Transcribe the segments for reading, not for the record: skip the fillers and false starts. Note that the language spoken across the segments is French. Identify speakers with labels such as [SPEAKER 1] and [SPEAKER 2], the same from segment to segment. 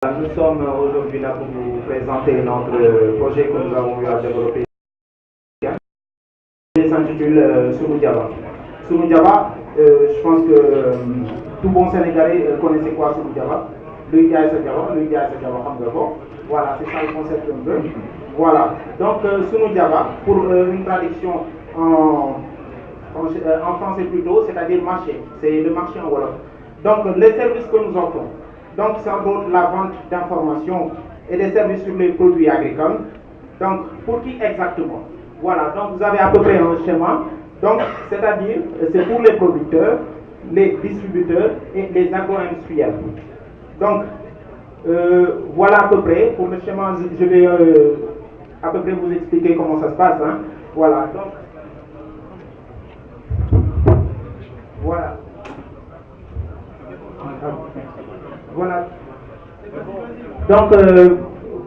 [SPEAKER 1] Nous sommes aujourd'hui là pour vous présenter notre projet que nous avons eu à développer. Il s'intitule Sunu Jaba. Sunu Jaba, je pense que tout bon Sénégalais connaissait quoi Sunu Jaba. Lui Jaba, voilà, c'est ça le concept un peu. Voilà, donc Sunu Jaba, pour une traduction en français plutôt, c'est-à-dire marché, c'est le marché en Wolof. Donc les services que nous offrons, donc c'est en gros la vente d'informations et des services sur les produits agricoles. Donc pour qui exactement? Voilà, donc vous avez à peu près un schéma. Donc c'est-à-dire c'est pour les producteurs, les distributeurs et les agro-industriels. Donc voilà à peu près pour le schéma. Je vais à peu près vous expliquer comment ça se passe. Hein. Voilà, donc voilà. Voilà. Donc,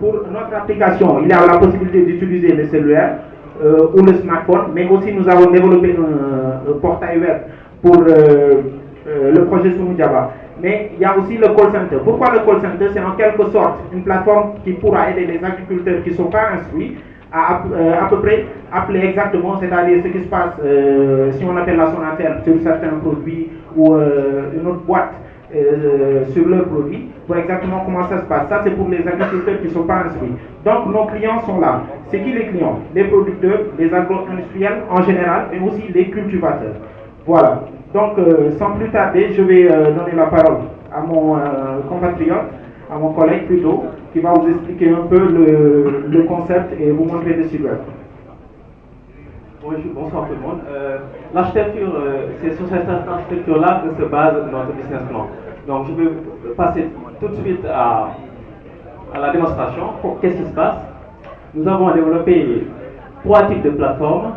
[SPEAKER 1] pour notre application, il y a la possibilité d'utiliser le cellulaire ou le smartphone, mais aussi nous avons développé un portail web pour le projet Sunu Jaba. Mais il y a aussi le call center. Pourquoi le call center? C'est en quelque sorte une plateforme qui pourra aider les agriculteurs qui ne sont pas instruits à peu près appeler exactement, c'est-à-dire ce qui se passe si on appelle la Sonatel sur certains produits ou une autre boîte sur leurs produits, pour exactement comment ça se passe. Ça, c'est pour les agriculteurs qui ne sont pas instruits. Donc, nos clients sont là. C'est qui les clients? Les producteurs, les agro-industriels en général, et aussi les cultivateurs. Voilà. Donc, sans plus tarder, je vais donner la parole à mon compatriote, à mon collègue plutôt, qui va vous expliquer un peu le concept et vous montrer le site web.
[SPEAKER 2] Bonsoir tout le monde. L'architecture, c'est sur cette architecture-là que se base notre business plan. Donc je vais passer tout de suite à la démonstration. Qu'est-ce qui se passe? Nous avons développé 3 types de plateformes.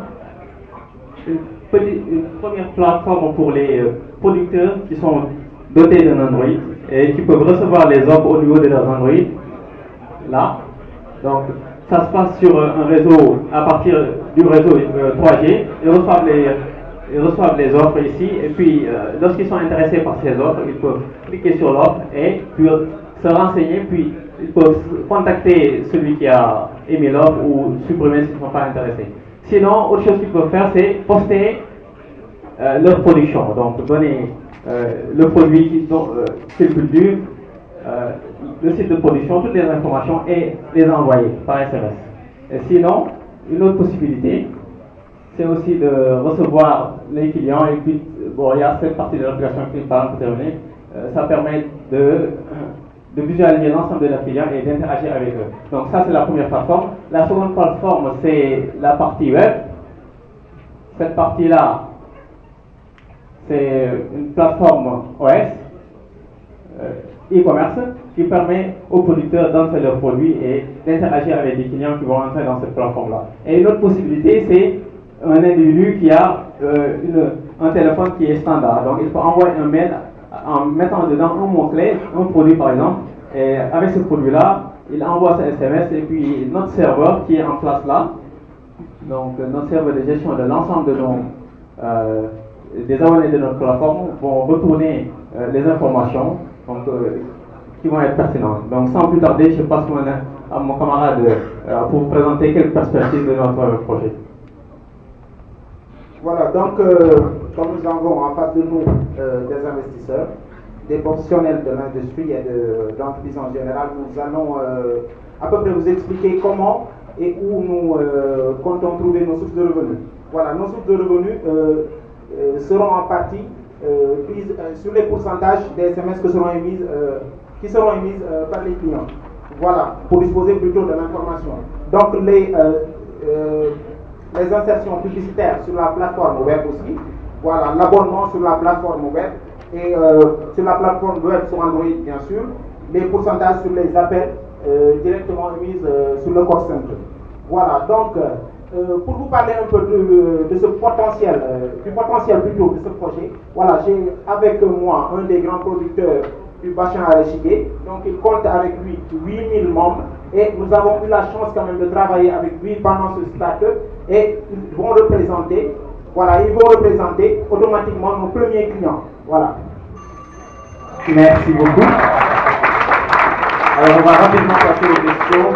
[SPEAKER 2] Une première plateforme pour les producteurs qui sont dotés d'un Android et qui peuvent recevoir les offres au niveau de leurs Android. Là. Donc ça se passe sur un réseau à partir du réseau 3G. Ils reçoivent les offres ici et puis lorsqu'ils sont intéressés par ces offres, ils peuvent cliquer sur l'offre et puis se renseigner, puis ils peuvent contacter celui qui a émis l'offre ou supprimer s'ils ne sont pas intéressés. Sinon, autre chose qu'ils peuvent faire, c'est poster leur production, donc donner le produit qu'ils cultivent, le site de production, toutes les informations et les envoyer par SMS. Et sinon, une autre possibilité, c'est aussi de recevoir les clients et puis, bon, il y a cette partie de l'application qui est pas terminée. Ça permet de visualiser l'ensemble de leurs clients et d'interagir avec eux. Donc ça, c'est la première plateforme. La seconde plateforme, c'est la partie web. Cette partie-là, c'est une plateforme OS, e-commerce, qui permet aux producteurs d'entrer leurs produits et d'interagir avec des clients qui vont entrer dans cette plateforme-là. Et une autre possibilité, c'est un individu qui a un téléphone qui est standard. Donc il peut envoyer un mail en mettant dedans un mot-clé, un produit par exemple, et avec ce produit-là, il envoie ce SMS et puis notre serveur qui est en place là, donc notre serveur de gestion de l'ensemble de des abonnés de notre plateforme vont retourner les informations donc, qui vont être pertinentes. Donc sans plus tarder, je passe à mon camarade pour vous présenter quelques perspectives de notre projet.
[SPEAKER 1] Voilà, donc comme nous avons en face de nous des investisseurs, des professionnels de l'industrie et de l'entreprise en général, nous allons à peu près vous expliquer comment et où nous comptons trouver nos sources de revenus. Voilà, nos sources de revenus seront en partie prises sur les pourcentages des SMS qui seront émises par les clients. Voilà, pour disposer plutôt de l'information. Donc les insertions publicitaires sur la plateforme web aussi. Voilà, l'abonnement sur la plateforme web et sur la plateforme web sur Android bien sûr. Les pourcentages sur les appels directement émis sur le call center. Voilà, donc pour vous parler un peu de ce potentiel, du potentiel plutôt de ce projet, voilà, j'ai avec moi un des grands producteurs du bassin arachidier, donc il compte avec lui 8000 membres et nous avons eu la chance quand même de travailler avec lui pendant ce start-up et ils vont représenter automatiquement nos premiers clients. Voilà.
[SPEAKER 2] Merci beaucoup.
[SPEAKER 1] Alors, on va rapidement passer aux questions.